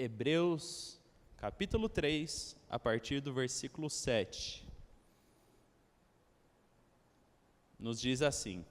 Hebreus, capítulo 3, a partir do versículo 7. Nos diz assim: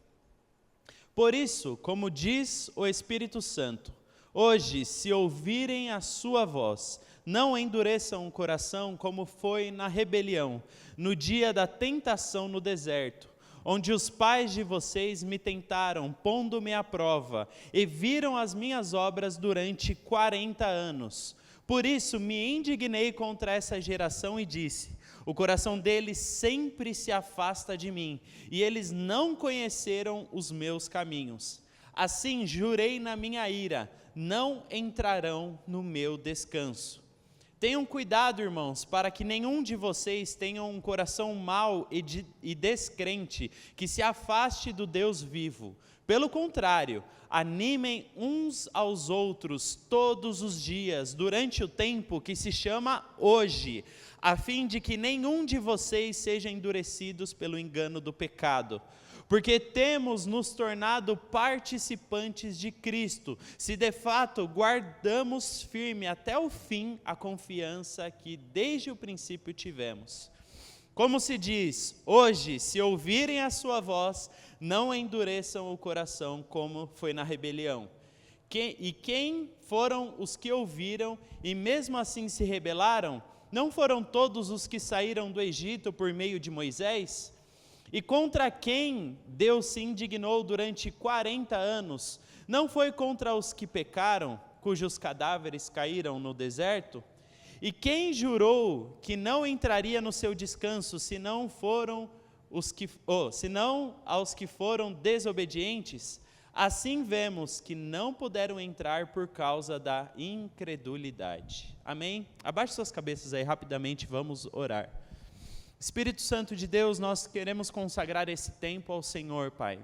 Por isso, como diz o Espírito Santo, hoje, se ouvirem a sua voz, não endureçam o coração como foi na rebelião, no dia da tentação no deserto, onde os pais de vocês me tentaram, pondo-me à prova, e viram as minhas obras durante 40 anos. Por isso me indignei contra essa geração e disse: o coração deles sempre se afasta de mim, e eles não conheceram os meus caminhos. Assim jurei na minha ira: não entrarão no meu descanso. Tenham cuidado, irmãos, para que nenhum de vocês tenha um coração mau e descrente, que se afaste do Deus vivo. Pelo contrário, animem uns aos outros todos os dias, durante o tempo que se chama hoje, a fim de que nenhum de vocês seja endurecidos pelo engano do pecado. Porque temos nos tornado participantes de Cristo, se de fato guardamos firme até o fim a confiança que desde o princípio tivemos. Como se diz, hoje, se ouvirem a sua voz, não endureçam o coração como foi na rebelião. E quem foram os que ouviram e mesmo assim se rebelaram? Não foram todos os que saíram do Egito por meio de Moisés? E contra quem Deus se indignou durante 40 anos? Não foi contra os que pecaram, cujos cadáveres caíram no deserto? E quem jurou que não entraria no seu descanso, senão aos que foram desobedientes? Assim vemos que não puderam entrar por causa da incredulidade. Amém? Abaixe suas cabeças aí rapidamente, vamos orar. Espírito Santo de Deus, nós queremos consagrar esse tempo ao Senhor, Pai.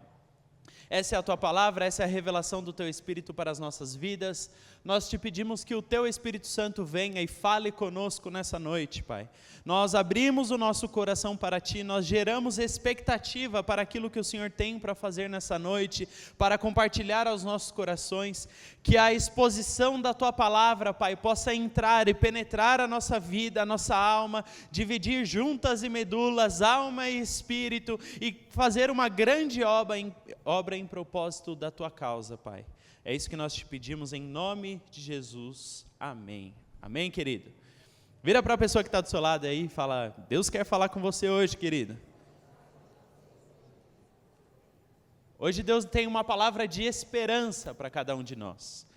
Essa é a Tua palavra, essa é a revelação do Teu Espírito para as nossas vidas. Nós te pedimos que o Teu Espírito Santo venha e fale conosco nessa noite, Pai. Nós abrimos o nosso coração para Ti, nós geramos expectativa para aquilo que o Senhor tem para fazer nessa noite, para compartilhar aos nossos corações, que a exposição da Tua palavra, Pai, possa entrar e penetrar a nossa vida, a nossa alma, dividir juntas e medulas, alma e espírito, e fazer uma grande obra em propósito da Tua causa, Pai. É isso que nós te pedimos em nome de Jesus. Amém. Amém, querido? Vira para a pessoa que está do seu lado aí e fala: Deus quer falar com você hoje, querido. Hoje Deus tem uma palavra de esperança para cada um de nós.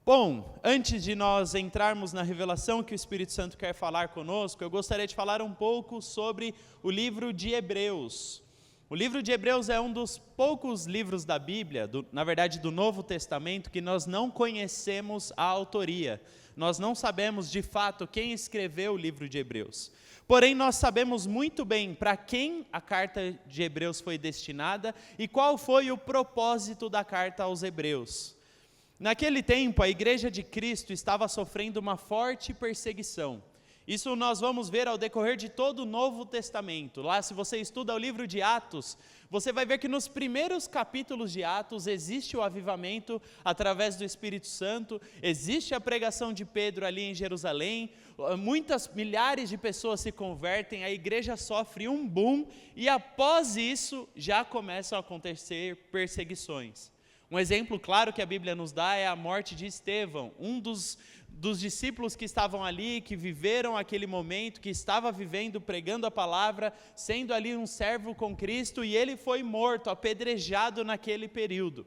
Bom, antes de nós entrarmos na revelação que o Espírito Santo quer falar conosco, eu gostaria de falar um pouco sobre o livro de Hebreus. O livro de Hebreus é um dos poucos livros da Bíblia, na verdade do Novo Testamento, que nós não conhecemos a autoria. Nós não sabemos de fato quem escreveu o livro de Hebreus. Porém, nós sabemos muito bem para quem a carta de Hebreus foi destinada e qual foi o propósito da carta aos Hebreus. Naquele tempo, a Igreja de Cristo estava sofrendo uma forte perseguição. Isso nós vamos ver ao decorrer de todo o Novo Testamento. Lá, se você estuda o livro de Atos, você vai ver que nos primeiros capítulos de Atos existe o avivamento através do Espírito Santo, existe a pregação de Pedro ali em Jerusalém, milhares de pessoas se convertem, a igreja sofre um boom e após isso já começam a acontecer perseguições. Um exemplo claro que a Bíblia nos dá é a morte de Estevão, um dos discípulos que estavam ali, que viveram aquele momento, que estava vivendo, pregando a palavra, sendo ali um servo com Cristo, e ele foi morto, apedrejado naquele período.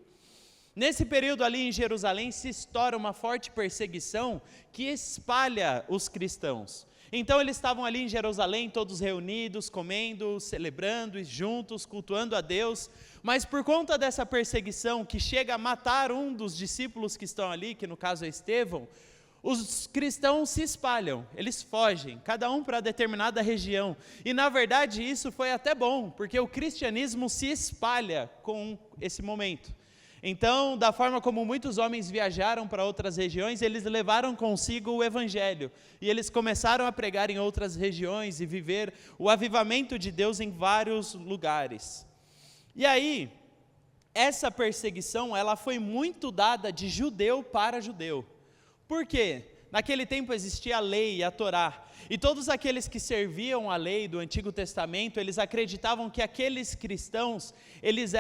Nesse período ali em Jerusalém se estoura uma forte perseguição que espalha os cristãos. Então eles estavam ali em Jerusalém, todos reunidos, comendo, celebrando, juntos, cultuando a Deus, mas por conta dessa perseguição que chega a matar um dos discípulos que estão ali, que no caso é Estevão, os cristãos se espalham, eles fogem, cada um para determinada região, e na verdade isso foi até bom, porque o cristianismo se espalha com esse momento. Então, da forma como muitos homens viajaram para outras regiões, eles levaram consigo o evangelho, e eles começaram a pregar em outras regiões e viver o avivamento de Deus em vários lugares. E aí, essa perseguição, ela foi muito dada de judeu para judeu. Por quê? naquele tempo existia a lei, a Torá, e todos aqueles que serviam a lei do Antigo Testamento, eles acreditavam que aqueles cristãos, eles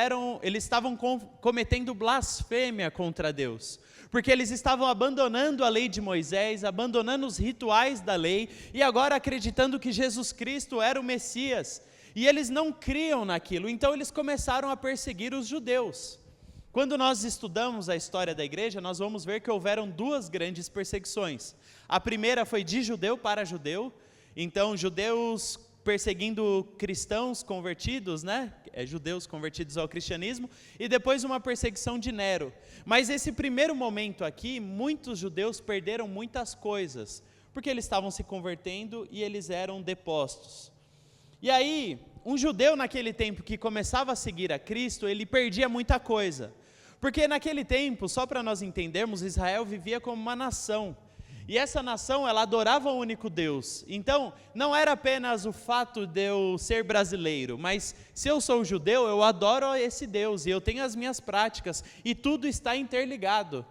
estavam cometendo blasfêmia contra Deus, porque eles estavam abandonando a lei de Moisés, abandonando os rituais da lei, e agora acreditando que Jesus Cristo era o Messias, e eles não criam naquilo, então eles começaram a perseguir os judeus. Quando nós estudamos a história da igreja, nós vamos ver que houveram duas grandes perseguições. A primeira foi de judeu para judeu, então judeus perseguindo cristãos convertidos, judeus convertidos ao cristianismo, e depois uma perseguição de Nero. Mas esse primeiro momento aqui, muitos judeus perderam muitas coisas, porque eles estavam se convertendo e eles eram depostos. E aí, um judeu naquele tempo que começava a seguir a Cristo, ele perdia muita coisa. Porque naquele tempo, só para nós entendermos, Israel vivia como uma nação. E essa nação, ela adorava o único Deus. Então, não era apenas o fato de eu ser brasileiro, mas se eu sou judeu, eu adoro esse Deus, e eu tenho as minhas práticas, e tudo está interligado.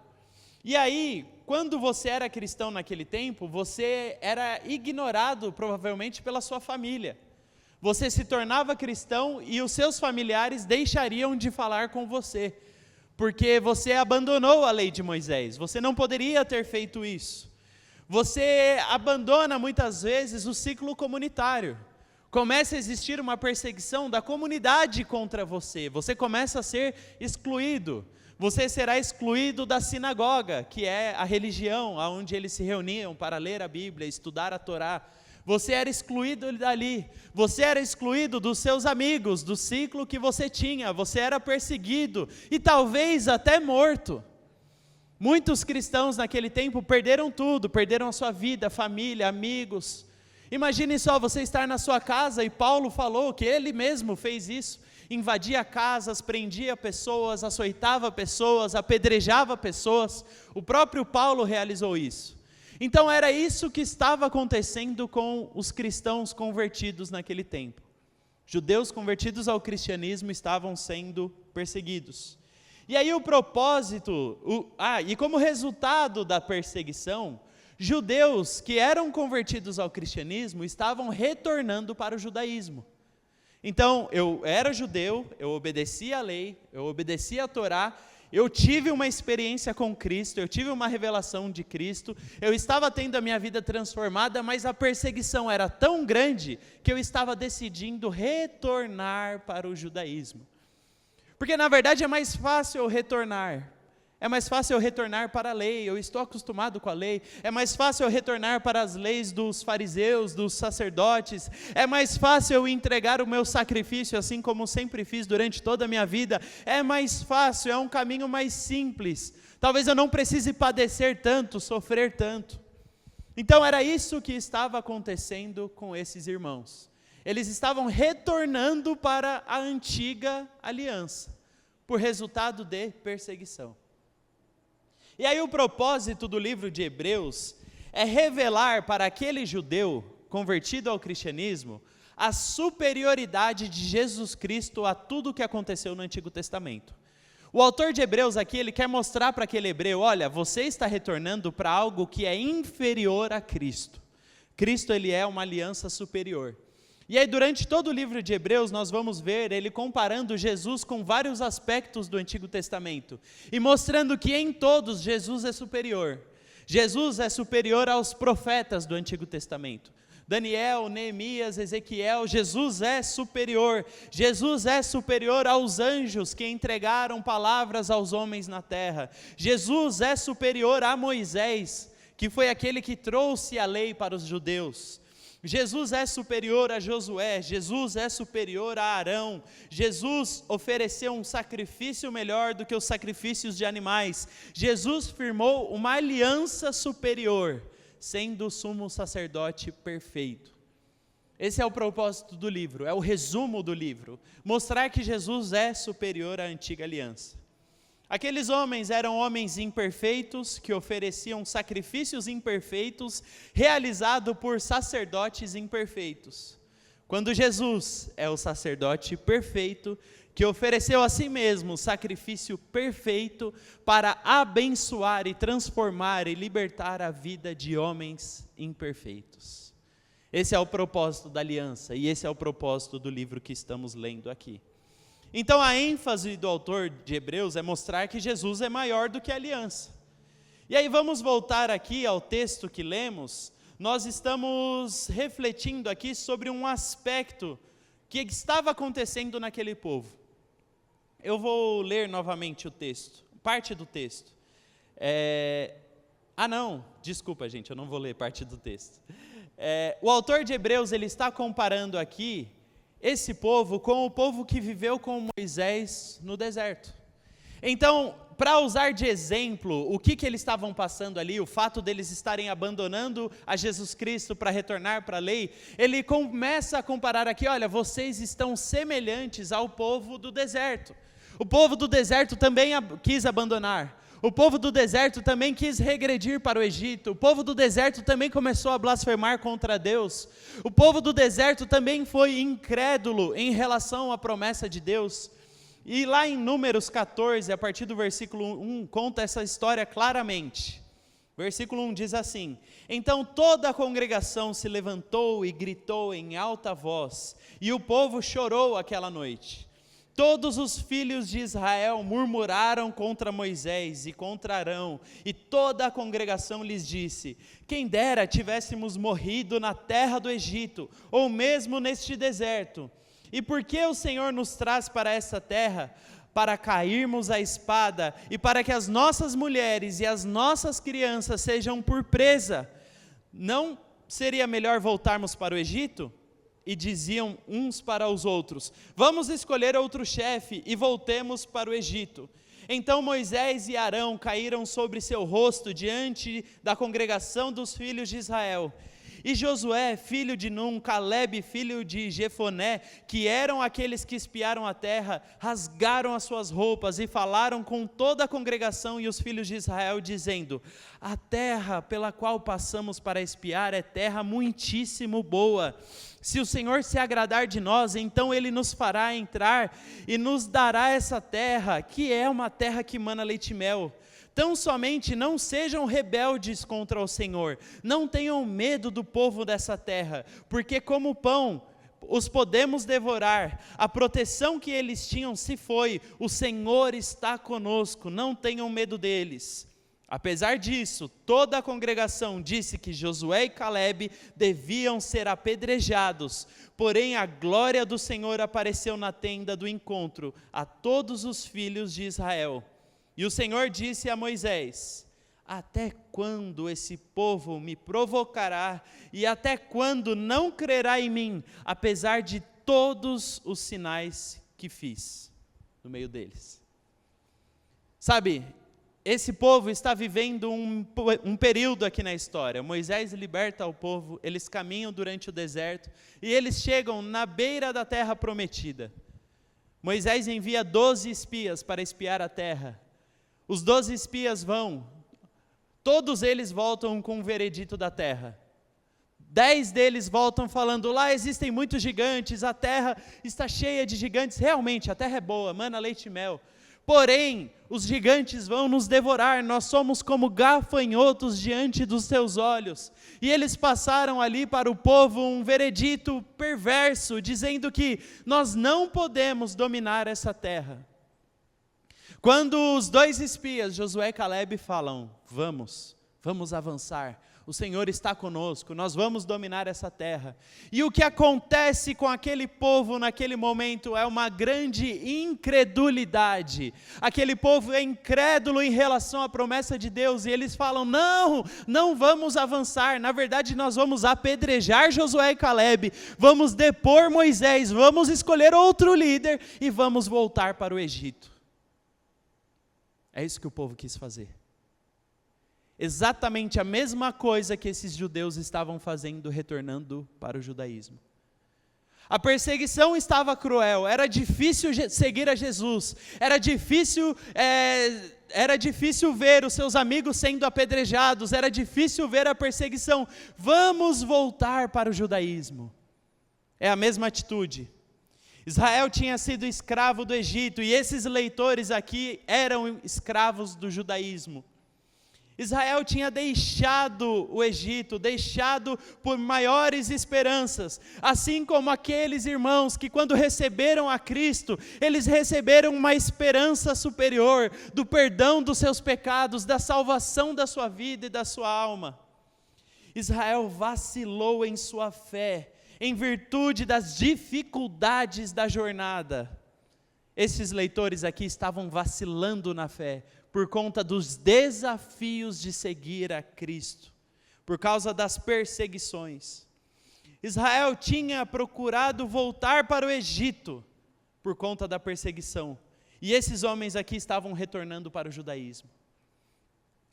E aí, quando você era cristão naquele tempo, você era ignorado, provavelmente, pela sua família. Você se tornava cristão e os seus familiares deixariam de falar com você, porque você abandonou a lei de Moisés, você não poderia ter feito isso. Você abandona muitas vezes o ciclo comunitário, começa a existir uma perseguição da comunidade contra você, você começa a ser excluído, você será excluído da sinagoga, que é a religião onde eles se reuniam para ler a Bíblia, estudar a Torá. Você era excluído dali, você era excluído dos seus amigos, do ciclo que você tinha, você era perseguido e talvez até morto. Muitos cristãos naquele tempo perderam tudo, perderam a sua vida, família, amigos. Imagine só você estar na sua casa, e Paulo falou que ele mesmo fez isso, invadia casas, prendia pessoas, açoitava pessoas, apedrejava pessoas, o próprio Paulo realizou isso. Então era isso que estava acontecendo com os cristãos convertidos naquele tempo. Judeus convertidos ao cristianismo estavam sendo perseguidos. E aí o propósito, e como resultado da perseguição, judeus que eram convertidos ao cristianismo estavam retornando para o judaísmo. Então eu era judeu, eu obedecia a lei, eu obedecia a Torá, eu tive uma experiência com Cristo, eu tive uma revelação de Cristo, eu estava tendo a minha vida transformada, mas a perseguição era tão grande que eu estava decidindo retornar para o judaísmo. Porque na verdade é mais fácil eu retornar. É mais fácil eu retornar para a lei, eu estou acostumado com a lei. É mais fácil eu retornar para as leis dos fariseus, dos sacerdotes. É mais fácil eu entregar o meu sacrifício, assim como sempre fiz durante toda a minha vida. É mais fácil, é um caminho mais simples. Talvez eu não precise padecer tanto, sofrer tanto. Então era isso que estava acontecendo com esses irmãos. Eles estavam retornando para a antiga aliança, por resultado de perseguição. E aí o propósito do livro de Hebreus é revelar para aquele judeu convertido ao cristianismo a superioridade de Jesus Cristo a tudo o que aconteceu no Antigo Testamento. O autor de Hebreus aqui, ele quer mostrar para aquele hebreu, olha, você está retornando para algo que é inferior a Cristo. Cristo, ele é uma aliança superior. E aí durante todo o livro de Hebreus nós vamos ver ele comparando Jesus com vários aspectos do Antigo Testamento e mostrando que em todos Jesus é superior. Jesus é superior aos profetas do Antigo Testamento. Daniel, Neemias, Ezequiel, Jesus é superior. Jesus é superior aos anjos que entregaram palavras aos homens na terra. Jesus é superior a Moisés, que foi aquele que trouxe a lei para os judeus. Jesus é superior a Josué, Jesus é superior a Arão, Jesus ofereceu um sacrifício melhor do que os sacrifícios de animais, Jesus firmou uma aliança superior, sendo o sumo sacerdote perfeito. Esse é o propósito do livro, é o resumo do livro, mostrar que Jesus é superior à antiga aliança. Aqueles homens eram homens imperfeitos, que ofereciam sacrifícios imperfeitos, realizados por sacerdotes imperfeitos. Quando Jesus é o sacerdote perfeito, que ofereceu a si mesmo o sacrifício perfeito para abençoar e transformar e libertar a vida de homens imperfeitos. Esse é o propósito da aliança e esse é o propósito do livro que estamos lendo aqui. Então a ênfase do autor de Hebreus é mostrar que Jesus é maior do que a aliança. E aí vamos voltar aqui ao texto que lemos. Nós estamos refletindo aqui sobre um aspecto que estava acontecendo naquele povo. Eu vou ler novamente o texto, parte do texto. Desculpa gente, eu não vou ler parte do texto. O autor de Hebreus, ele está comparando aqui esse povo com o povo que viveu com Moisés no deserto. Então, para usar de exemplo o que eles estavam passando ali, o fato deles estarem abandonando a Jesus Cristo para retornar para a lei, ele começa a comparar aqui, olha, vocês estão semelhantes ao povo do deserto. O povo do deserto também quis abandonar. O povo do deserto também quis regredir para o Egito. O povo do deserto também começou a blasfemar contra Deus. O povo do deserto também foi incrédulo em relação à promessa de Deus. E lá em Números 14, a partir do versículo 1, conta essa história claramente. Versículo 1 diz assim: então toda a congregação se levantou e gritou em alta voz, e o povo chorou aquela noite. Todos os filhos de Israel murmuraram contra Moisés e contra Arão, e toda a congregação lhes disse: quem dera tivéssemos morrido na terra do Egito, ou mesmo neste deserto. E por que o Senhor nos traz para essa terra? Para cairmos à espada, e para que as nossas mulheres e as nossas crianças sejam por presa. Não seria melhor voltarmos para o Egito? E diziam uns para os outros: vamos escolher outro chefe e voltemos para o Egito. Então Moisés e Arão caíram sobre seu rosto diante da congregação dos filhos de Israel. E Josué, filho de Num, Calebe, filho de Jefoné, que eram aqueles que espiaram a terra, rasgaram as suas roupas e falaram com toda a congregação e os filhos de Israel, dizendo: a terra pela qual passamos para espiar é terra muitíssimo boa. Se o Senhor se agradar de nós, então Ele nos fará entrar e nos dará essa terra, que é uma terra que mana leite e mel. Tão somente não sejam rebeldes contra o Senhor, não tenham medo do povo dessa terra, porque como pão os podemos devorar, a proteção que eles tinham se foi, o Senhor está conosco, não tenham medo deles. Apesar disso, toda a congregação disse que Josué e Calebe deviam ser apedrejados, porém a glória do Senhor apareceu na tenda do encontro a todos os filhos de Israel. E o Senhor disse a Moisés: até quando esse povo me provocará e até quando não crerá em mim, apesar de todos os sinais que fiz no meio deles? Sabe, esse povo está vivendo um período aqui na história. Moisés liberta o povo, eles caminham durante o deserto e eles chegam na beira da terra prometida. Moisés envia 12 espias para espiar a terra. Os 12 espias vão, todos eles voltam com um veredito da terra. 10 deles voltam falando: lá existem muitos gigantes, a terra está cheia de gigantes, realmente a terra é boa, mana leite e mel. Porém, os gigantes vão nos devorar, nós somos como gafanhotos diante dos teus olhos. E eles passaram ali para o povo um veredito perverso, dizendo que nós não podemos dominar essa terra. Quando os 2 espias, Josué e Calebe, falam: vamos avançar, o Senhor está conosco, nós vamos dominar essa terra. E o que acontece com aquele povo naquele momento é uma grande incredulidade. Aquele povo é incrédulo em relação à promessa de Deus, e eles falam: não vamos avançar, na verdade nós vamos apedrejar Josué e Calebe, vamos depor Moisés, vamos escolher outro líder e vamos voltar para o Egito. É isso que o povo quis fazer. Exatamente a mesma coisa que esses judeus estavam fazendo, retornando para o judaísmo. A perseguição estava cruel, era difícil seguir a Jesus, era difícil ver os seus amigos sendo apedrejados, era difícil ver a perseguição. Vamos voltar para o judaísmo. É a mesma atitude. Israel tinha sido escravo do Egito, e esses leitores aqui eram escravos do judaísmo. Israel tinha deixado o Egito, deixado por maiores esperanças, assim como aqueles irmãos que quando receberam a Cristo, eles receberam uma esperança superior, do perdão dos seus pecados, da salvação da sua vida e da sua alma. Israel vacilou em sua fé, em virtude das dificuldades da jornada. Esses leitores aqui estavam vacilando na fé, por conta dos desafios de seguir a Cristo, por causa das perseguições. Israel tinha procurado voltar para o Egito, por conta da perseguição, e esses homens aqui estavam retornando para o judaísmo.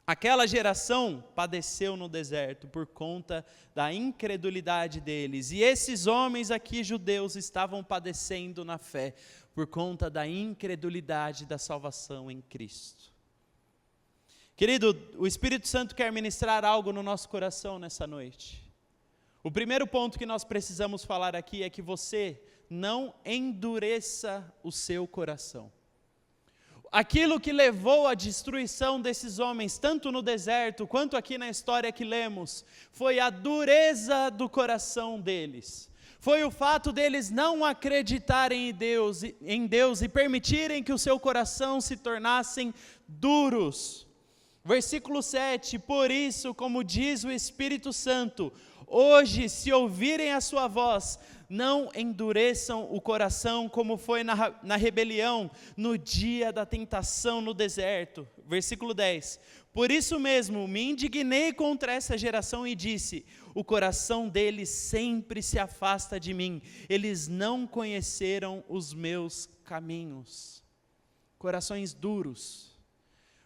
Aquela geração padeceu no deserto, por conta da incredulidade deles, e esses homens aqui, judeus, estavam padecendo na fé, por conta da incredulidade da salvação em Cristo. Querido, o Espírito Santo quer ministrar algo no nosso coração nessa noite. O primeiro ponto que nós precisamos falar aqui é que você não endureça o seu coração. Aquilo que levou à destruição desses homens, tanto no deserto quanto aqui na história que lemos, foi a dureza do coração deles. Foi o fato deles não acreditarem em Deus e permitirem que o seu coração se tornassem duros. Versículo 7, por isso, como diz o Espírito Santo, hoje, se ouvirem a sua voz, não endureçam o coração como foi na rebelião, no dia da tentação no deserto. Versículo 10, por isso mesmo me indignei contra essa geração e disse, o coração deles sempre se afasta de mim, eles não conheceram os meus caminhos. Corações duros.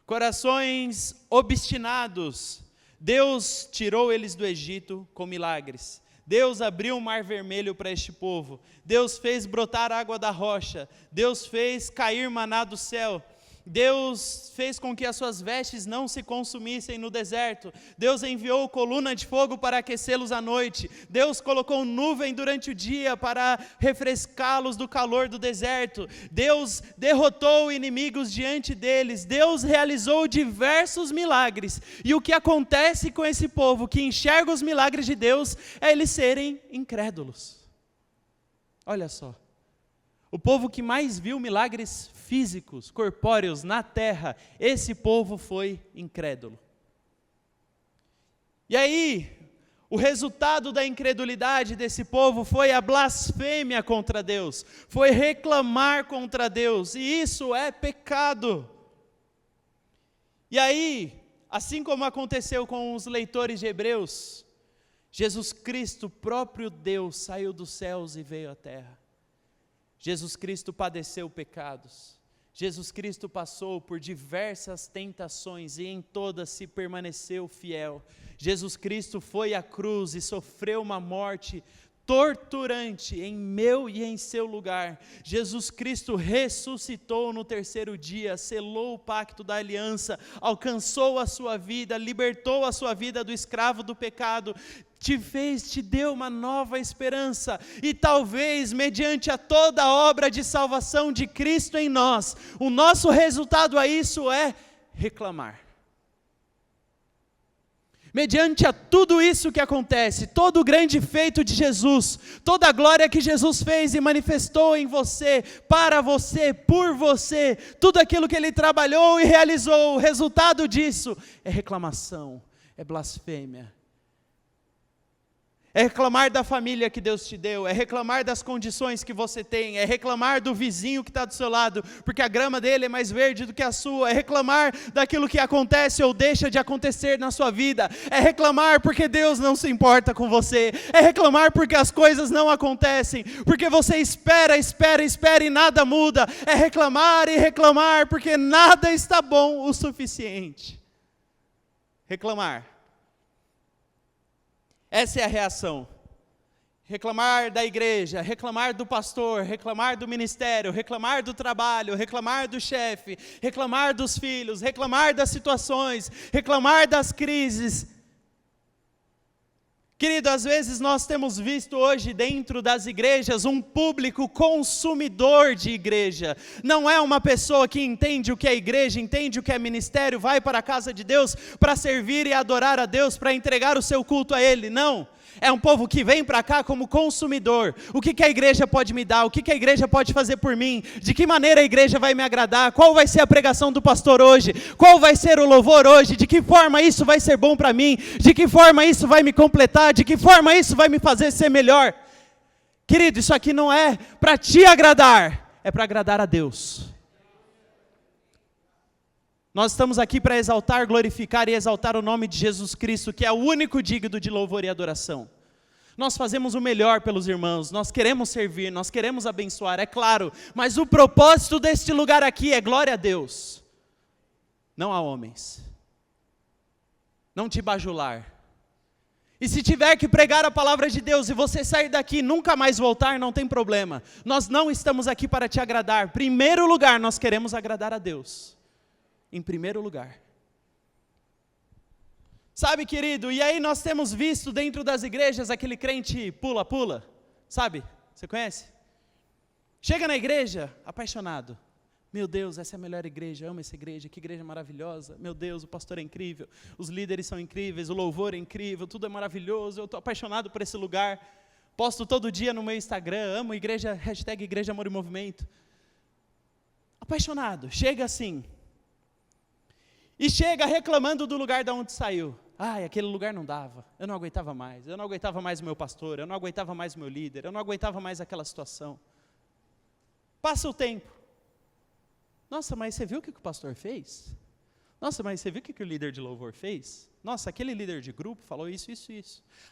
Corações obstinados. Deus tirou eles do Egito com milagres. Deus abriu o mar vermelho para este povo. Deus fez brotar água da rocha. Deus fez cair maná do céu. Deus fez com que as suas vestes não se consumissem no deserto. Deus enviou coluna de fogo para aquecê-los à noite. Deus colocou nuvem durante o dia para refrescá-los do calor do deserto. Deus derrotou inimigos diante deles. Deus realizou diversos milagres. E o que acontece com esse povo que enxerga os milagres de Deus é eles serem incrédulos. Olha só. O povo que mais viu milagres físicos, corpóreos na terra, esse povo foi incrédulo. E aí, o resultado da incredulidade desse povo foi a blasfêmia contra Deus, foi reclamar contra Deus, e isso é pecado. E aí, assim como aconteceu com os leitores de Hebreus, Jesus Cristo, próprio Deus, saiu dos céus e veio à terra. Jesus Cristo padeceu pecados, Jesus Cristo passou por diversas tentações e em todas se permaneceu fiel. Jesus Cristo foi à cruz e sofreu uma morte torturante em meu e em seu lugar. Jesus Cristo ressuscitou no terceiro dia, selou o pacto da aliança, alcançou a sua vida, libertou a sua vida do escravo do pecado, te deu uma nova esperança, e talvez mediante a toda a obra de salvação de Cristo em nós, o nosso resultado a isso é reclamar. Mediante a tudo isso que acontece, todo o grande feito de Jesus, toda a glória que Jesus fez e manifestou em você, para você, por você, tudo aquilo que Ele trabalhou e realizou, o resultado disso é reclamação, é blasfêmia. É reclamar da família que Deus te deu, é reclamar das condições que você tem, é reclamar do vizinho que está do seu lado, porque a grama dele é mais verde do que a sua, é reclamar daquilo que acontece ou deixa de acontecer na sua vida, é reclamar porque Deus não se importa com você, é reclamar porque as coisas não acontecem, porque você espera e nada muda, é reclamar e reclamar porque nada está bom o suficiente. Reclamar. Essa é a reação. Reclamar da igreja, reclamar do pastor, reclamar do ministério, reclamar do trabalho, reclamar do chefe, reclamar dos filhos, reclamar das situações, reclamar das crises. Querido, às vezes nós temos visto hoje dentro das igrejas um público consumidor de igreja. Não é uma pessoa que entende o que é igreja, entende o que é ministério, vai para a casa de Deus para servir e adorar a Deus, para entregar o seu culto a Ele. Não. É um povo que vem para cá como consumidor. O que a igreja pode me dar? O que a igreja pode fazer por mim? De que maneira a igreja vai me agradar? Qual vai ser a pregação do pastor hoje? Qual vai ser o louvor hoje? De que forma isso vai ser bom para mim? De que forma isso vai me completar? De que forma isso vai me fazer ser melhor? Querido, isso aqui não é para te agradar, é para agradar a Deus. Nós estamos aqui para exaltar, glorificar e exaltar o nome de Jesus Cristo, que é o único digno de louvor e adoração. Nós fazemos o melhor pelos irmãos, nós queremos servir, nós queremos abençoar, é claro, mas o propósito deste lugar aqui é glória a Deus, não a homens. Não te bajular. E se tiver que pregar a palavra de Deus e você sair daqui e nunca mais voltar, não tem problema. Nós não estamos aqui para te agradar. Em primeiro lugar, nós queremos agradar a Deus. Em primeiro lugar. Sabe, querido, e aí nós temos visto dentro das igrejas aquele crente pula-pula, sabe? Você conhece? Chega na igreja, apaixonado. Meu Deus, essa é a melhor igreja, amo essa igreja, que igreja maravilhosa. Meu Deus, o pastor é incrível, os líderes são incríveis, o louvor é incrível, tudo é maravilhoso, eu estou apaixonado por esse lugar. Posto todo dia no meu Instagram, amo igreja, hashtag Igreja Amor e Movimento. Apaixonado, chega assim. E chega reclamando do lugar de onde saiu. Ai, aquele lugar não dava, eu não aguentava mais o meu pastor, eu não aguentava mais o meu líder, eu não aguentava mais aquela situação. Passa o tempo. Nossa, mas você viu o que o pastor fez? Nossa, mas você viu o que o líder de louvor fez? Nossa, aquele líder de grupo falou isso.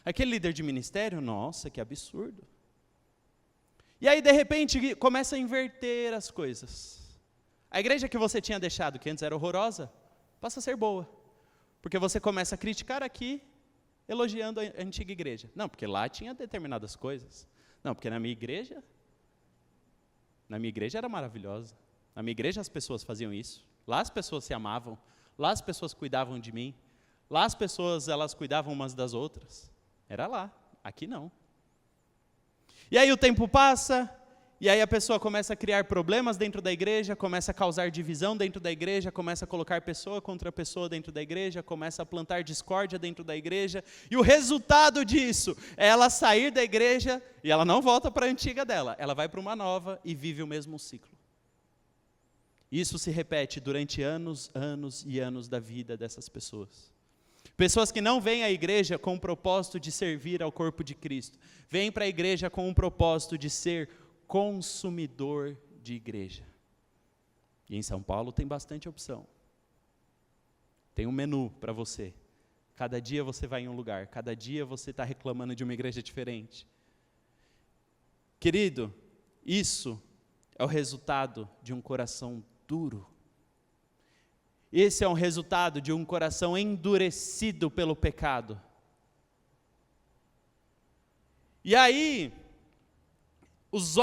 Aquele líder de ministério, nossa, que absurdo. E aí, de repente, começa a inverter as coisas. A igreja que você tinha deixado, que antes era horrorosa, passa a ser boa. Porque você começa a criticar aqui, elogiando a antiga igreja. Não, porque lá tinha determinadas coisas. Não, porque na minha igreja era maravilhosa. Na minha igreja as pessoas faziam isso. Lá as pessoas se amavam. Lá as pessoas cuidavam de mim. Lá as pessoas, elas cuidavam umas das outras. Era lá, aqui não. E aí o tempo passa, e aí a pessoa começa a criar problemas dentro da igreja, começa a causar divisão dentro da igreja, começa a colocar pessoa contra pessoa dentro da igreja, começa a plantar discórdia dentro da igreja, e o resultado disso é ela sair da igreja, e ela não volta para a antiga dela, ela vai para uma nova e vive o mesmo ciclo. Isso se repete durante anos, anos e anos da vida dessas pessoas. Pessoas que não vêm à igreja com o propósito de servir ao corpo de Cristo, vêm para a igreja com o propósito de ser consumidor de igreja. E em São Paulo tem bastante opção. Tem um menu para você. Cada dia você vai em um lugar, cada dia você está reclamando de uma igreja diferente. Querido, isso é o resultado de um coração duro. Esse é um resultado de um coração endurecido pelo pecado. E aí, os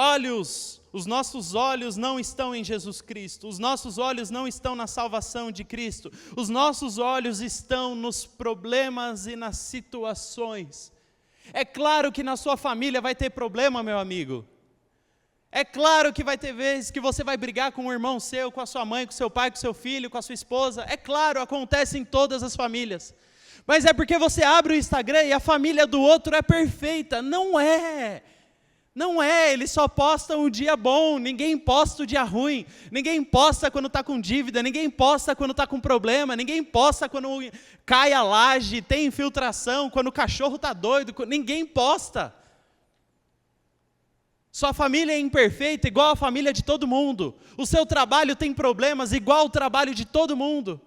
nossos olhos não estão em Jesus Cristo, os nossos olhos não estão na salvação de Cristo, os nossos olhos estão nos problemas e nas situações. É claro que na sua família vai ter problema, meu amigo. É claro que vai ter vezes que você vai brigar com um irmão seu, com a sua mãe, com o seu pai, com o seu filho, com a sua esposa. É claro, acontece em todas as famílias. Mas é porque você abre o Instagram e a família do outro é perfeita. Não é. Não é, eles só postam o dia bom, ninguém posta o dia ruim. Ninguém posta quando está com dívida, ninguém posta quando está com problema, ninguém posta quando cai a laje, tem infiltração, quando o cachorro está doido, ninguém posta. Sua família é imperfeita, igual a família de todo mundo. O seu trabalho tem problemas, igual o trabalho de todo mundo.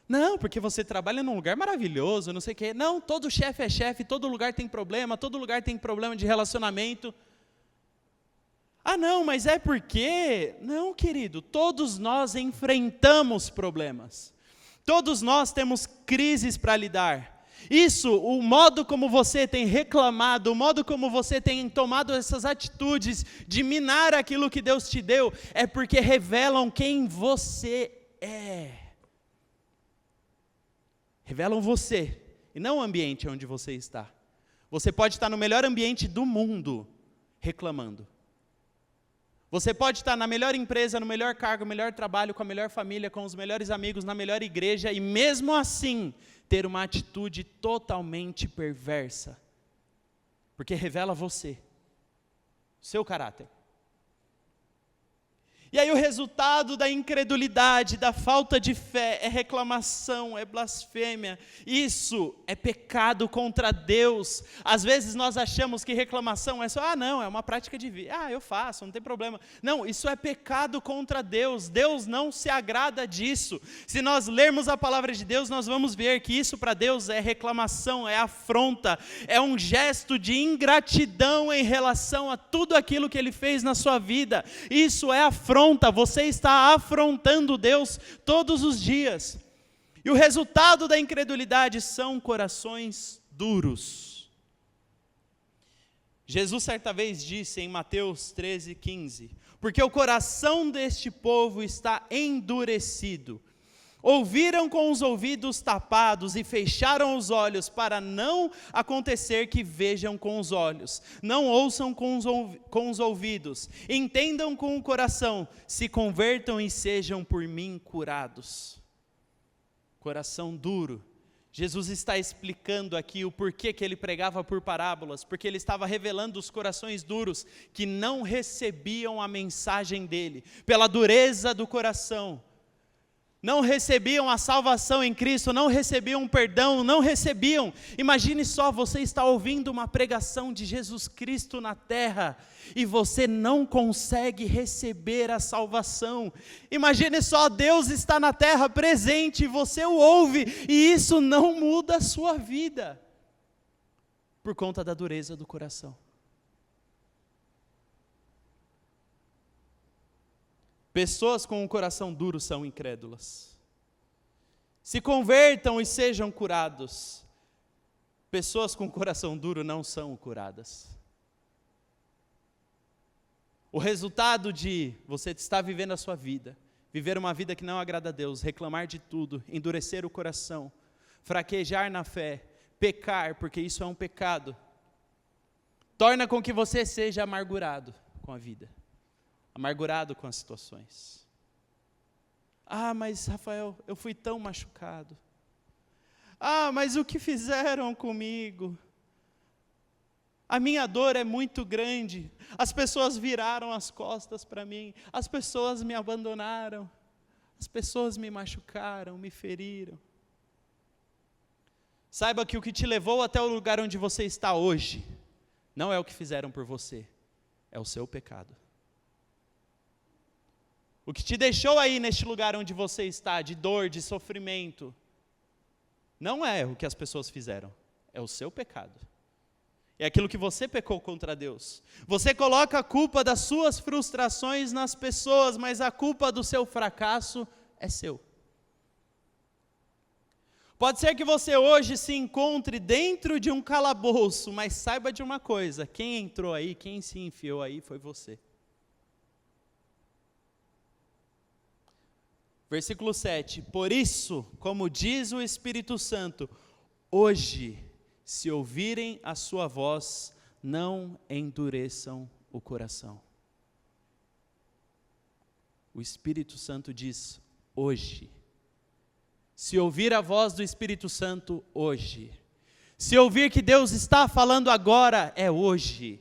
Não, porque você trabalha num lugar maravilhoso, não sei o quê. Não, todo chefe é chefe, todo lugar tem problema, todo lugar tem problema de relacionamento. Ah, não, mas é porque... Não, querido, todos nós enfrentamos problemas. Todos nós temos crises para lidar. Isso, o modo como você tem reclamado, o modo como você tem tomado essas atitudes de minar aquilo que Deus te deu, é porque revelam quem você é. Revelam você, e não o ambiente onde você está. Você pode estar no melhor ambiente do mundo reclamando. Você pode estar na melhor empresa, no melhor cargo, no melhor trabalho, com a melhor família, com os melhores amigos, na melhor igreja, e mesmo assim ter uma atitude totalmente perversa. Porque revela você, seu caráter. E aí o resultado da incredulidade, da falta de fé, é reclamação, é blasfêmia. Isso é pecado contra Deus. Às vezes nós achamos que reclamação é só, não, é uma prática de vida. Eu faço, não tem problema. Não, isso é pecado contra Deus. Deus não se agrada disso. Se nós lermos a palavra de Deus, nós vamos ver que isso para Deus é reclamação, é afronta, é um gesto de ingratidão em relação a tudo aquilo que Ele fez na sua vida. Isso é afronta. Você está afrontando Deus todos os dias. E o resultado da incredulidade são corações duros. Jesus certa vez disse em Mateus 13:15, porque o coração deste povo está endurecido. Ouviram com os ouvidos tapados e fecharam os olhos, para não acontecer que vejam com os olhos, não ouçam com os ouvidos, entendam com o coração, se convertam e sejam por mim curados. Coração duro. Jesus está explicando aqui o porquê que ele pregava por parábolas, porque ele estava revelando os corações duros que não recebiam a mensagem dele, pela dureza do coração. Não recebiam a salvação em Cristo, não recebiam perdão, não recebiam. Imagine só, você está ouvindo uma pregação de Jesus Cristo na terra e você não consegue receber a salvação. Imagine só, Deus está na terra presente e você o ouve e isso não muda a sua vida por conta da dureza do coração. Pessoas com um coração duro são incrédulas. Se convertam e sejam curados. Pessoas com coração duro não são curadas. O resultado de você estar vivendo a sua vida, viver uma vida que não agrada a Deus, reclamar de tudo, endurecer o coração, fraquejar na fé, pecar, porque isso é um pecado, torna com que você seja amargurado com a vida. Amargurado com as situações. Mas Rafael, eu fui tão machucado. Mas o que fizeram comigo? A minha dor é muito grande. As pessoas viraram as costas para mim. As pessoas me abandonaram. As pessoas me machucaram, me feriram. Saiba que o que te levou até o lugar onde você está hoje, não é o que fizeram por você, é o seu pecado. O que te deixou aí neste lugar onde você está, de dor, de sofrimento, não é o que as pessoas fizeram, é o seu pecado. É aquilo que você pecou contra Deus. Você coloca a culpa das suas frustrações nas pessoas, mas a culpa do seu fracasso é seu. Pode ser que você hoje se encontre dentro de um calabouço, mas saiba de uma coisa, quem entrou aí, quem se enfiou aí foi você. Versículo 7, por isso, como diz o Espírito Santo, hoje, se ouvirem a sua voz, não endureçam o coração. O Espírito Santo diz, hoje. Se ouvir a voz do Espírito Santo, hoje. Se ouvir que Deus está falando agora, é hoje.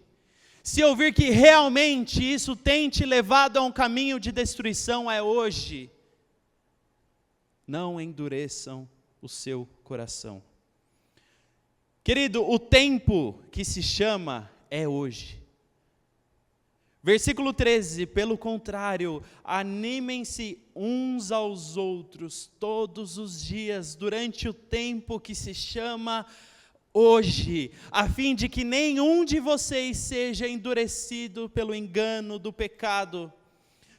Se ouvir que realmente isso tem te levado a um caminho de destruição, é hoje. Não endureçam o seu coração. Querido, o tempo que se chama é hoje. Versículo 13, pelo contrário, animem-se uns aos outros todos os dias, durante o tempo que se chama hoje, a fim de que nenhum de vocês seja endurecido pelo engano do pecado.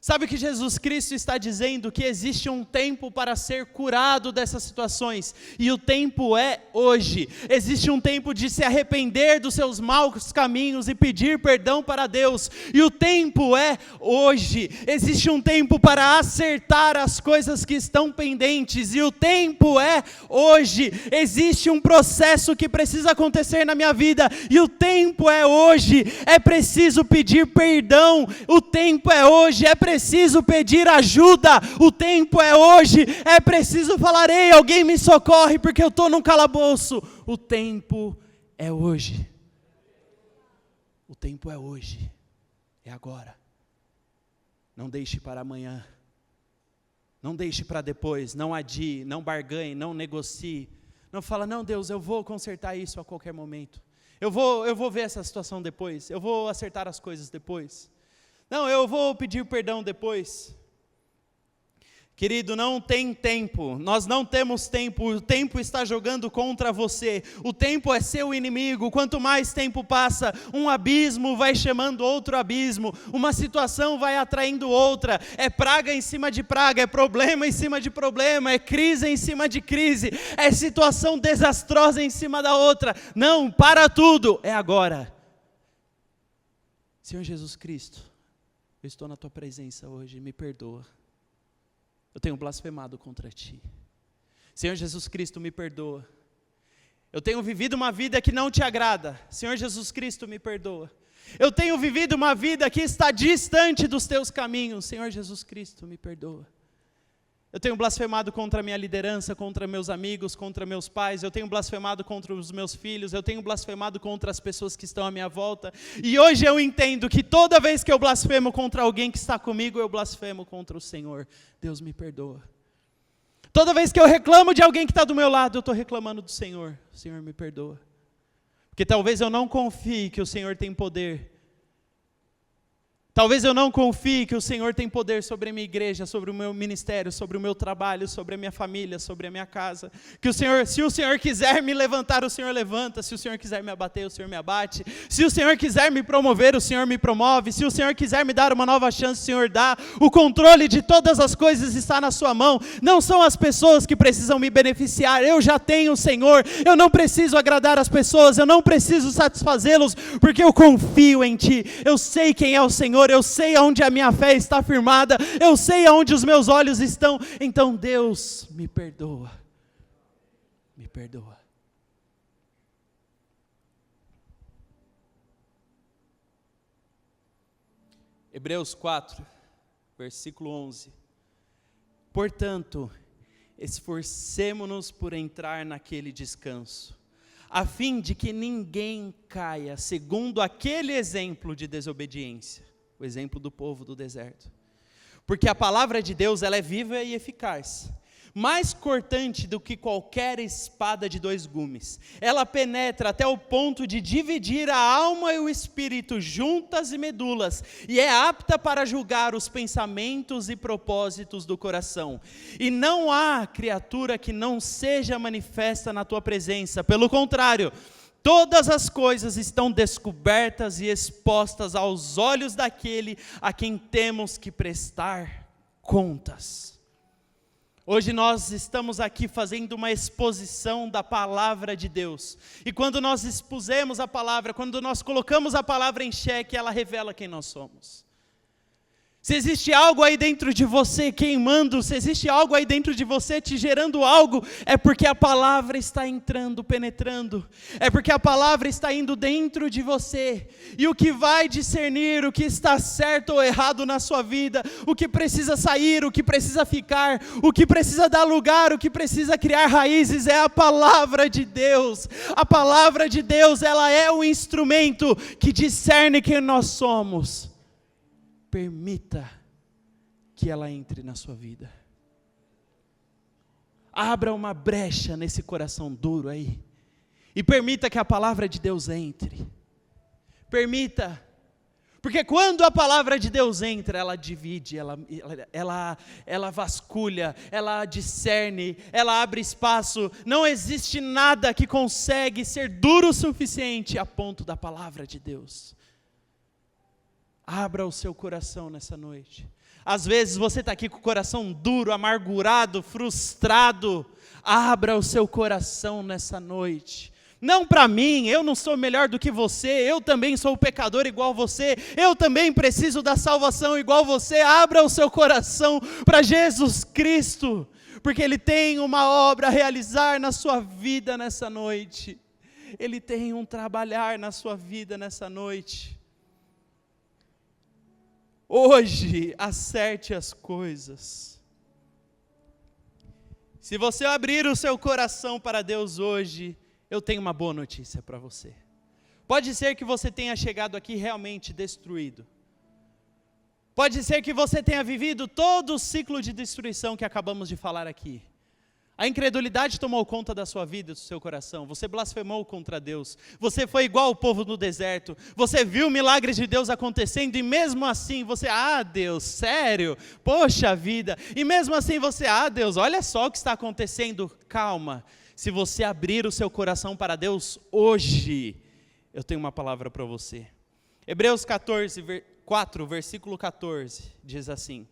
Sabe o que Jesus Cristo está dizendo? Que existe um tempo para ser curado dessas situações, e o tempo é hoje. Existe um tempo de se arrepender dos seus maus caminhos e pedir perdão para Deus, e o tempo é hoje. Existe um tempo para acertar as coisas que estão pendentes, e o tempo é hoje. Existe um processo que precisa acontecer na minha vida, e o tempo é hoje. É preciso pedir perdão, o tempo é hoje. É preciso pedir ajuda, o tempo é hoje. É preciso falar: ei, alguém me socorre porque eu estou num calabouço. O tempo é hoje. O tempo é hoje, é agora. Não deixe para amanhã, não deixe para depois, não adie, não barganhe, não negocie. Não fala: não, Deus, eu vou consertar isso a qualquer momento, eu vou ver essa situação depois, eu vou acertar as coisas depois. Não, eu vou pedir perdão depois. Querido, não tem tempo, nós não temos tempo, o tempo está jogando contra você, o tempo é seu inimigo. Quanto mais tempo passa, um abismo vai chamando outro abismo, uma situação vai atraindo outra, é praga em cima de praga, é problema em cima de problema, é crise em cima de crise, é situação desastrosa em cima da outra. Não, para tudo, é agora. Senhor Jesus Cristo, eu estou na tua presença hoje, me perdoa. Eu tenho blasfemado contra ti. Senhor Jesus Cristo, me perdoa. Eu tenho vivido uma vida que não te agrada. Senhor Jesus Cristo, me perdoa. Eu tenho vivido uma vida que está distante dos teus caminhos. Senhor Jesus Cristo, me perdoa. Eu tenho blasfemado contra a minha liderança, contra meus amigos, contra meus pais. Eu tenho blasfemado contra os meus filhos. Eu tenho blasfemado contra as pessoas que estão à minha volta. E hoje eu entendo que toda vez que eu blasfemo contra alguém que está comigo, eu blasfemo contra o Senhor. Deus, me perdoa. Toda vez que eu reclamo de alguém que está do meu lado, eu estou reclamando do Senhor. O Senhor, me perdoa. Porque talvez eu não confie que o Senhor tem poder. Talvez eu não confie que o Senhor tem poder sobre a minha igreja, sobre o meu ministério, sobre o meu trabalho, sobre a minha família, sobre a minha casa. Que o Senhor, se o Senhor quiser me levantar, o Senhor levanta. Se o Senhor quiser me abater, o Senhor me abate. Se o Senhor quiser me promover, o Senhor me promove. Se o Senhor quiser me dar uma nova chance, o Senhor dá. O controle de todas as coisas está na sua mão. Não são as pessoas que precisam me beneficiar. Eu já tenho o Senhor. Eu não preciso agradar as pessoas. Eu não preciso satisfazê-los, porque eu confio em Ti. Eu sei quem é o Senhor. Eu sei aonde a minha fé está firmada, eu sei aonde os meus olhos estão. Então Deus, me perdoa, me perdoa. Hebreus 4, versículo 11. Portanto, esforcemo-nos por entrar naquele descanso, a fim de que ninguém caia segundo aquele exemplo de desobediência. O exemplo do povo do deserto. Porque a palavra de Deus, ela é viva e eficaz, mais cortante do que qualquer espada de dois gumes. Ela penetra até o ponto de dividir a alma e o espírito, juntas e medulas, e é apta para julgar os pensamentos e propósitos do coração. E não há criatura que não seja manifesta na tua presença. Pelo contrário, todas as coisas estão descobertas e expostas aos olhos daquele a quem temos que prestar contas. Hoje nós estamos aqui fazendo uma exposição da palavra de Deus. E quando nós expusemos a palavra, quando nós colocamos a palavra em xeque, ela revela quem nós somos. Se existe algo aí dentro de você queimando, se existe algo aí dentro de você te gerando algo, é porque a palavra está entrando, penetrando, é porque a palavra está indo dentro de você, e o que vai discernir o que está certo ou errado na sua vida, o que precisa sair, o que precisa ficar, o que precisa dar lugar, o que precisa criar raízes, é a palavra de Deus. A palavra de Deus, ela é o instrumento que discerne quem nós somos. Permita que ela entre na sua vida. Abra uma brecha nesse coração duro aí. E permita que a palavra de Deus entre. Permita. Porque quando a palavra de Deus entra, ela divide, ela vasculha, ela discerne, ela abre espaço. Não existe nada que consegue ser duro o suficiente a ponto da palavra de Deus. Abra o seu coração nessa noite. Às vezes você está aqui com o coração duro, amargurado, frustrado. Abra o seu coração nessa noite. Não para mim, eu não sou melhor do que você, eu também sou pecador igual você, eu também preciso da salvação igual você. Abra o seu coração para Jesus Cristo, porque Ele tem uma obra a realizar na sua vida nessa noite. Ele tem um trabalhar na sua vida nessa noite. Hoje, acerte as coisas. Se você abrir o seu coração para Deus hoje, eu tenho uma boa notícia para você. Pode ser que você tenha chegado aqui realmente destruído. Pode ser que você tenha vivido todo o ciclo de destruição que acabamos de falar aqui. A incredulidade tomou conta da sua vida, do seu coração. Você blasfemou contra Deus. Você foi igual ao povo no deserto. Você viu milagres de Deus acontecendo e mesmo assim você, Deus, sério? Poxa vida. E mesmo assim você, Deus, olha só o que está acontecendo. Calma. Se você abrir o seu coração para Deus hoje, eu tenho uma palavra para você. Hebreus 4, versículo 14, diz assim: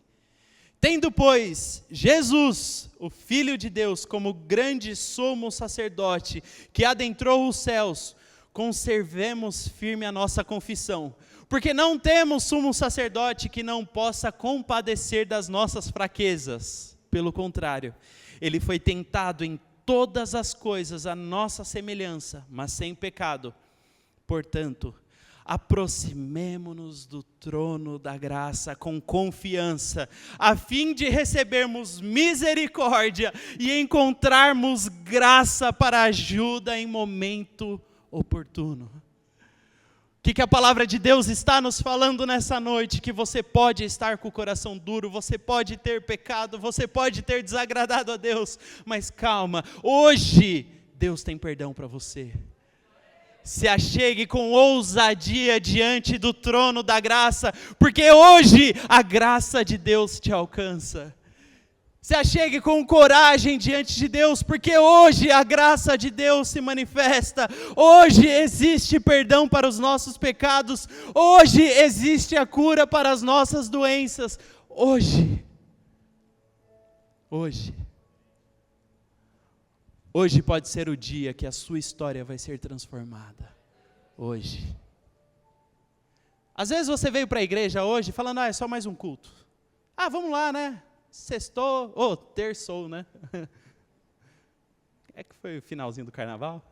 tendo, pois, Jesus, o Filho de Deus, como grande sumo sacerdote, que adentrou os céus, conservemos firme a nossa confissão, porque não temos sumo sacerdote que não possa compadecer das nossas fraquezas. Pelo contrário, ele foi tentado em todas as coisas à nossa semelhança, mas sem pecado. Portanto, aproximemo-nos do trono da graça com confiança, a fim de recebermos misericórdia e encontrarmos graça para ajuda em momento oportuno. O que a palavra de Deus está nos falando nessa noite? Que você pode estar com o coração duro, você pode ter pecado, você pode ter desagradado a Deus, mas calma, hoje Deus tem perdão para você. Se achegue com ousadia diante do trono da graça, porque hoje a graça de Deus te alcança. Se achegue com coragem diante de Deus, porque hoje a graça de Deus se manifesta. Hoje existe perdão para os nossos pecados. Hoje existe a cura para as nossas doenças. Hoje pode ser o dia que a sua história vai ser transformada. Hoje. Às vezes você veio para a igreja hoje falando, é só mais um culto. Vamos lá, né? Sextou, terçou, né? É que foi o finalzinho do carnaval.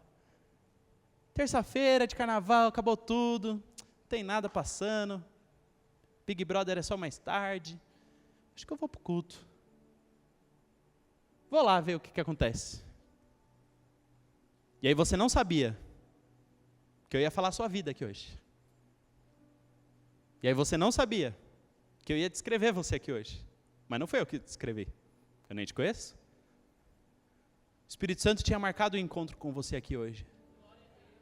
Terça-feira de carnaval, acabou tudo, não tem nada passando. Big Brother é só mais tarde. Acho que eu vou para o culto. Vou lá ver o que acontece. E aí você não sabia que eu ia falar a sua vida aqui hoje. E aí você não sabia que eu ia descrever você aqui hoje. Mas não foi eu que descrevi. Eu nem te conheço. O Espírito Santo tinha marcado o encontro com você aqui hoje.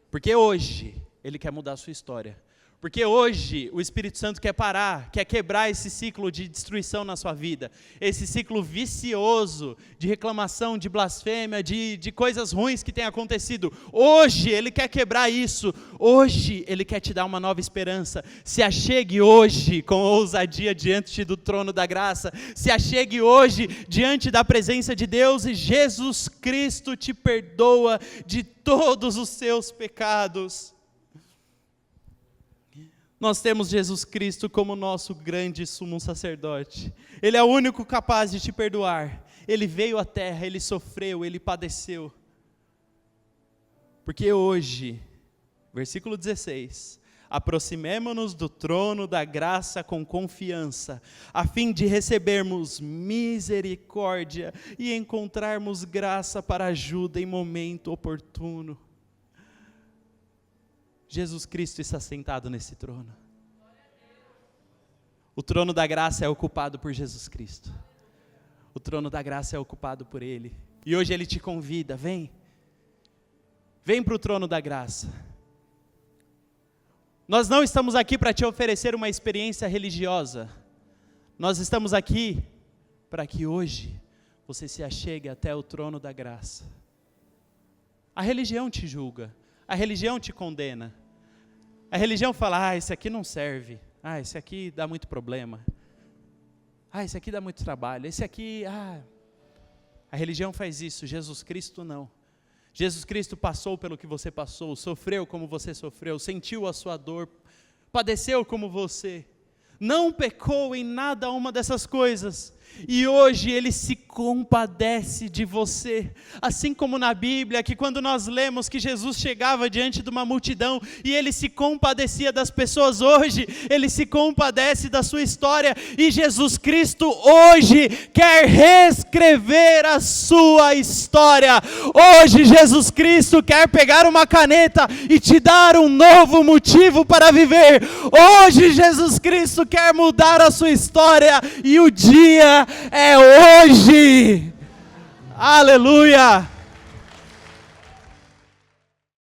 Porque hoje Ele quer mudar a sua história. Porque hoje o Espírito Santo quer parar, quer quebrar esse ciclo de destruição na sua vida, esse ciclo vicioso de reclamação, de blasfêmia, de coisas ruins que tem acontecido. Hoje Ele quer quebrar isso, hoje Ele quer te dar uma nova esperança. Se achegue hoje com ousadia diante do trono da graça, se achegue hoje diante da presença de Deus e Jesus Cristo te perdoa de todos os seus pecados. Nós temos Jesus Cristo como nosso grande sumo sacerdote. Ele é o único capaz de te perdoar. Ele veio à terra, Ele sofreu, Ele padeceu. Porque hoje, versículo 16, aproximemo-nos do trono da graça com confiança, a fim de recebermos misericórdia e encontrarmos graça para ajuda em momento oportuno. Jesus Cristo está sentado nesse trono. O trono da graça é ocupado por Jesus Cristo. O trono da graça é ocupado por Ele. E hoje Ele te convida, vem para o trono da graça. Nós não estamos aqui para te oferecer uma experiência religiosa. Nós estamos aqui para que hoje você se achegue até o trono da graça. A religião te julga. A religião te condena. A religião fala, esse aqui não serve. Esse aqui dá muito problema. esse aqui dá muito trabalho, esse aqui, a religião faz isso, Jesus Cristo não. Jesus Cristo passou pelo que você passou, sofreu como você sofreu, sentiu a sua dor, padeceu como você, não pecou em nada uma dessas coisas, e hoje Ele se compadece de você, assim como na Bíblia, que quando nós lemos que Jesus chegava diante de uma multidão, e Ele se compadecia das pessoas, hoje Ele se compadece da sua história, e Jesus Cristo hoje quer reescrever a sua história. Hoje Jesus Cristo quer pegar uma caneta e te dar um novo motivo para viver. Hoje Jesus Cristo quer mudar a sua história, e o dia é hoje. Aleluia!